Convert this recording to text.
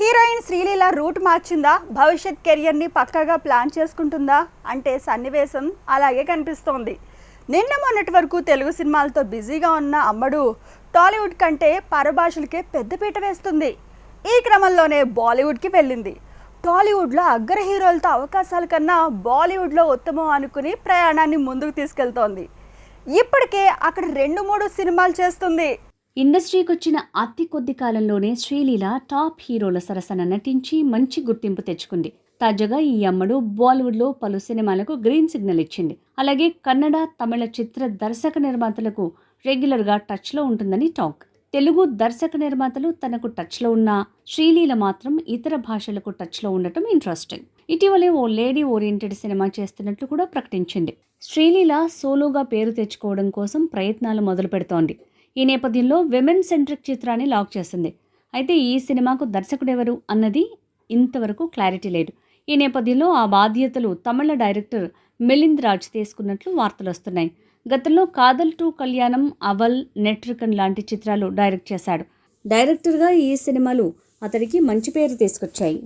Heroine Sreeleela route మార్చిందా? భవిష్యత్ కెరియర్ని పక్కాగా ప్లాన్ చేసుకుంటుందా అంటే సన్నివేశం అలాగే కనిపిస్తోంది. నిన్న మొన్నటి వరకు తెలుగు సినిమాలతో బిజీగా ఉన్న అమ్మడు టాలీవుడ్ కంటే పరభాషలకే పెద్దపీట వేస్తుంది. ఈ క్రమంలోనే బాలీవుడ్కి వెళ్ళింది. టాలీవుడ్లో అగ్ర హీరోలతో అవకాశాల కన్నా బాలీవుడ్లో ఉత్తమం అనుకుని ప్రయాణాన్ని ముందుకు తీసుకెళ్తోంది. ఇప్పటికే అక్కడ 2-3 సినిమాలు చేస్తుంది. ఇండస్ట్రీకి వచ్చిన అతి కొద్ది కాలంలోనే శ్రీలీల టాప్ హీరోల సరసన నటించి మంచి గుర్తింపు తెచ్చుకుంది. తాజాగా ఈ అమ్మడు బాలీవుడ్లో పలు సినిమాలకు గ్రీన్ సిగ్నల్ ఇచ్చింది. అలాగే కన్నడ, తమిళ చిత్ర దర్శక నిర్మాతలకు రెగ్యులర్గా టచ్లో ఉంటుందని టాక్. తెలుగు దర్శక నిర్మాతలు తనకు టచ్లో ఉన్న శ్రీలీల మాత్రం ఇతర భాషలకు టచ్లో ఉండటం ఇంట్రెస్టింగ్. ఇటీవలే ఓ లేడీ ఓరియంటెడ్ సినిమా చేస్తున్నట్లు కూడా ప్రకటించింది. శ్రీలీల సోలోగా పేరు తెచ్చుకోవడం కోసం ప్రయత్నాలు మొదలు పెడుతోంది. ఈ నేపథ్యంలో విమెన్ సెంట్రిక్ చిత్రాన్ని లాక్ చేసింది. అయితే ఈ సినిమాకు దర్శకుడెవరు అన్నది ఇంతవరకు క్లారిటీ లేదు. ఈ నేపథ్యంలో ఆ బాధ్యతలు తమిళ డైరెక్టర్ మిలింద్ రాజ్ తీసుకున్నట్లు వార్తలు వస్తున్నాయి. గతంలో కాదల్ 2 కళ్యాణం, అవల్, నెట్రికన్ లాంటి చిత్రాలు డైరెక్ట్ చేశాడు. డైరెక్టర్గా ఈ సినిమాలు అతడికి మంచి పేరు తీసుకొచ్చాయి.